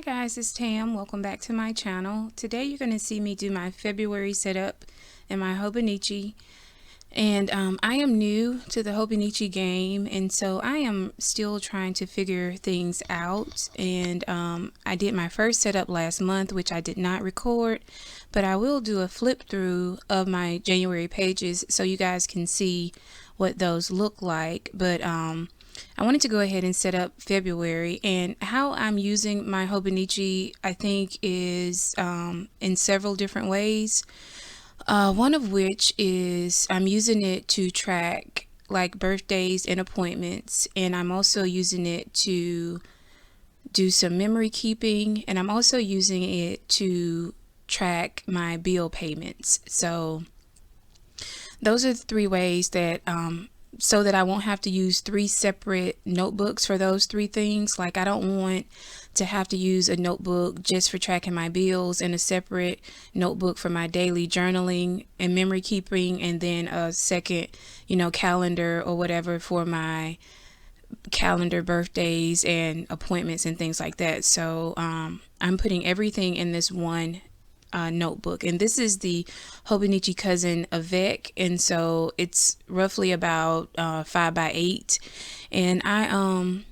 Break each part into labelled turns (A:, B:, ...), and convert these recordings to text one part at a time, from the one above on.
A: Hi guys, it's Tam. Welcome back to my channel. Today you're going to see me do my February setup in my Hobonichi. And I am new to the Hobonichi game, and so I am still trying to figure things out. And I did my first setup last month, which I did not record, but I will do a flip through of my January pages so you guys can see what those look like. But I wanted to go ahead and set up February, and how I'm using my Hobonichi I think is in several different ways. One of which is I'm using it to track like birthdays and appointments, and I'm also using it to do some memory keeping, and I'm also using it to track my bill payments. So those are the three ways that so that I won't have to use three separate notebooks for those three things. Like, I don't want to have to use a notebook just for tracking my bills and a separate notebook for my daily journaling and memory keeping, and then a second, calendar or whatever for my calendar, birthdays and appointments and things like that. So I'm putting everything in this one notebook, and this is the Hobonichi Cousin Avec, and so it's roughly about 5 by 8, and I'm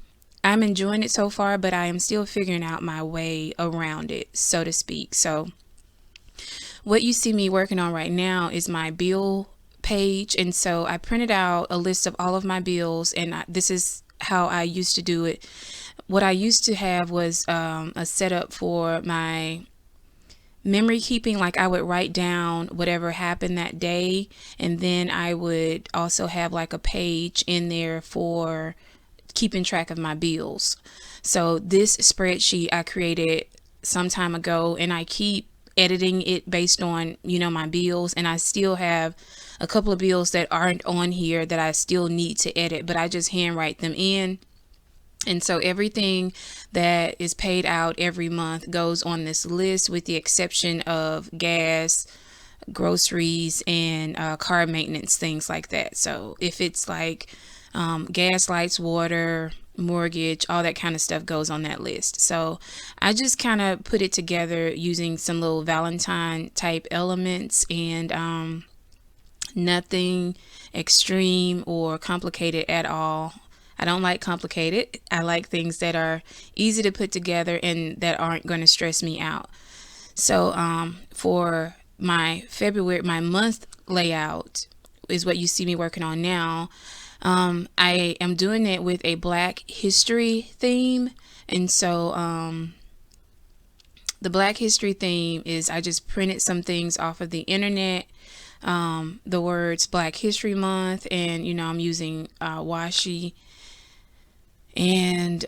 A: enjoying it so far, but I am still figuring out my way around it, so to speak. So what you see me working on right now is my bill page, and so I printed out a list of all of my bills, and this is how I used to do it. What I used to have was a setup for my memory keeping. Like, I would write down whatever happened that day, and then I would also have like a page in there for keeping track of my bills. So this spreadsheet I created some time ago, and I keep editing it based on my bills, and I still have a couple of bills that aren't on here that I still need to edit, but I just handwrite them in. And so everything that is paid out every month goes on this list, with the exception of gas, groceries, and car maintenance, things like that. So if it's like gas, lights, water, mortgage, all that kind of stuff goes on that list. So I just kind of put it together using some little Valentine type elements, and nothing extreme or complicated at all. I don't like complicated. I like things that are easy to put together and that aren't going to stress me out. So for my February, my month layout is what you see me working on now. I am doing it with a Black History theme. And so the Black History theme is, I just printed some things off of the internet. The words Black History Month, and I'm using washi. And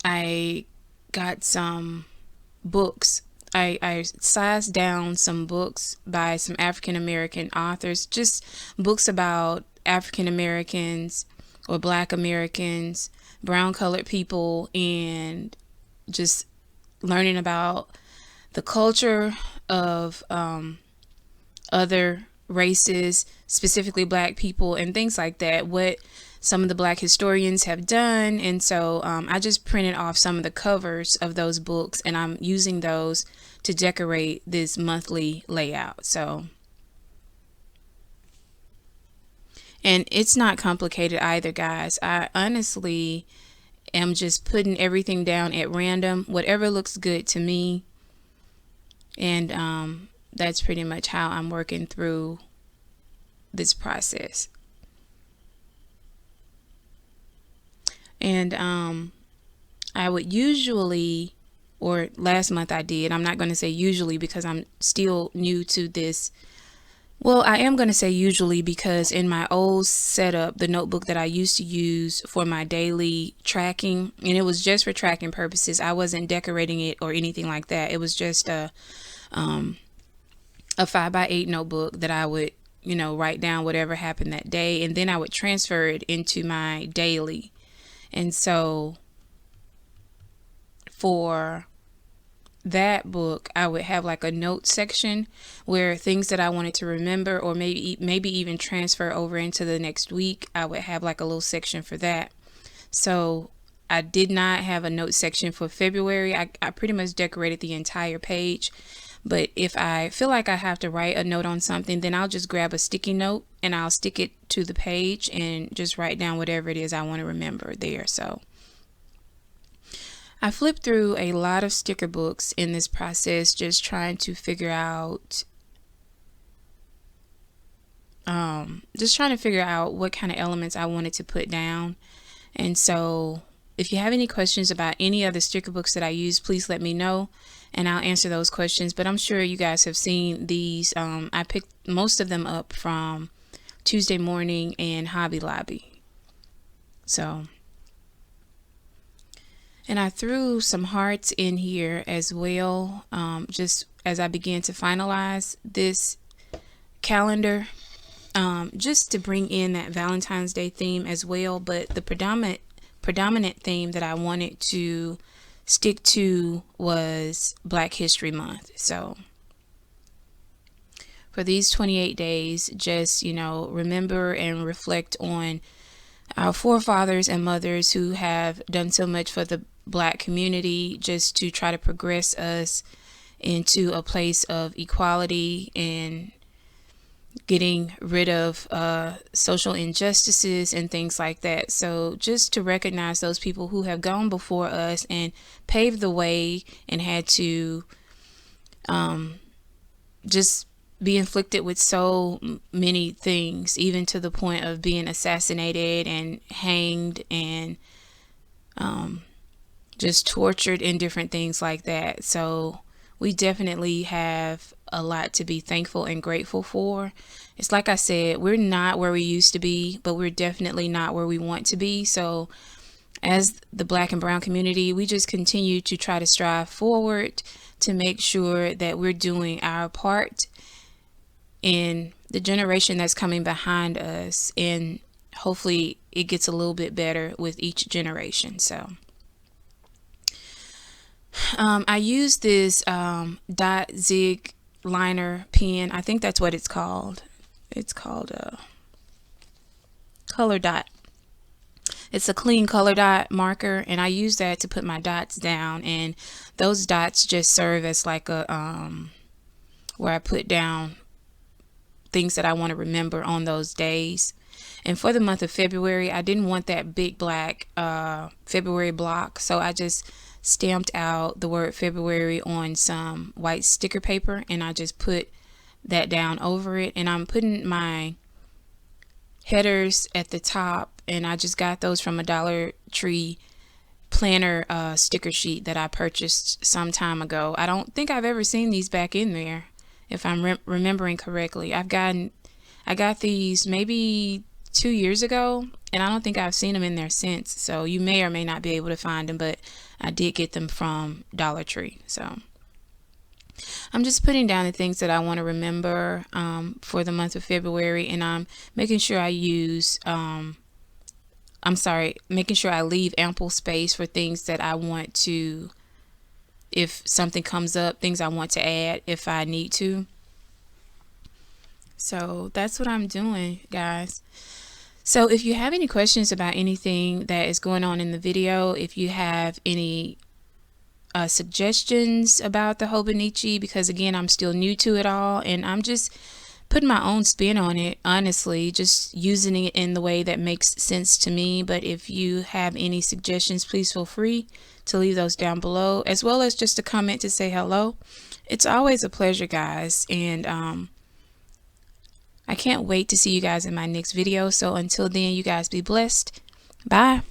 A: I got some books. I sized down some books by some African American authors, just books about African Americans or Black Americans, brown colored people, and just learning about the culture of other races, specifically Black people, and things like that, what some of the Black historians have done. And so I just printed off some of the covers of those books, and I'm using those to decorate this monthly layout. So, and it's not complicated either, guys. I honestly am just putting everything down at random, whatever looks good to me. And that's pretty much how I'm working through this process. And I would usually, or last month I did, I'm not going to say usually because I'm still new to this. Well, I am going to say usually because in my old setup, the notebook that I used to use for my daily tracking, and it was just for tracking purposes, I wasn't decorating it or anything like that. It was just a 5 by 8 notebook that I would, write down whatever happened that day, and then I would transfer it into my daily. And so for that book, I would have like a note section where things that I wanted to remember, or maybe even transfer over into the next week, I would have like a little section for that. So I did not have a note section for February. I pretty much decorated the entire page. But if I feel like I have to write a note on something, then I'll just grab a sticky note and I'll stick it to the page and just write down whatever it is I want to remember there. So I flipped through a lot of sticker books in this process, just trying to figure out what kind of elements I wanted to put down. And so if you have any questions about any of the sticker books that I use, please let me know and I'll answer those questions. But I'm sure you guys have seen these. I picked most of them up from Tuesday Morning and Hobby Lobby. So, and I threw some hearts in here as well, just as I began to finalize this calendar, just to bring in that Valentine's Day theme as well. But the predominant theme that I wanted to stick to was Black History Month. So for these 28 days, just, remember and reflect on our forefathers and mothers who have done so much for the Black community, just to try to progress us into a place of equality and getting rid of social injustices and things like that. So just to recognize those people who have gone before us and paved the way and had to just be inflicted with so many things, even to the point of being assassinated and hanged and just tortured and different things like that. So we definitely have a lot to be thankful and grateful for. It's like I said, we're not where we used to be, but we're definitely not where we want to be. So as the Black and brown community, we just continue to try to strive forward to make sure that we're doing our part in the generation that's coming behind us, and hopefully it gets a little bit better with each generation. So I use this dot zig liner pen. I think that's what it's called. It's called a color dot. It's a clean color dot marker, and I use that to put my dots down, and those dots just serve as like a where I put down things that I want to remember on those days. And for the month of February, I didn't want that big black February block, so I just stamped out the word February on some white sticker paper, and I just put that down over it. And I'm putting my headers at the top, and I just got those from a Dollar Tree planner sticker sheet that I purchased some time ago. I don't think I've ever seen these back in there, if I'm remembering correctly. I got these maybe 2 years ago, and I don't think I've seen them in there since. So you may or may not be able to find them, but I did get them from Dollar Tree. So I'm just putting down the things that I want to remember for the month of February, and I'm making sure I making sure I leave ample space for things that I want to, if something comes up, things I want to add if I need to. So that's what I'm doing, guys. So if you have any questions about anything that is going on in the video, if you have any suggestions about the Hobonichi, because again, I'm still new to it all, and I'm just putting my own spin on it, honestly, just using it in the way that makes sense to me. But if you have any suggestions, please feel free to leave those down below, as well as just a comment to say hello. It's always a pleasure, guys, and I can't wait to see you guys in my next video. So until then, you guys be blessed. Bye.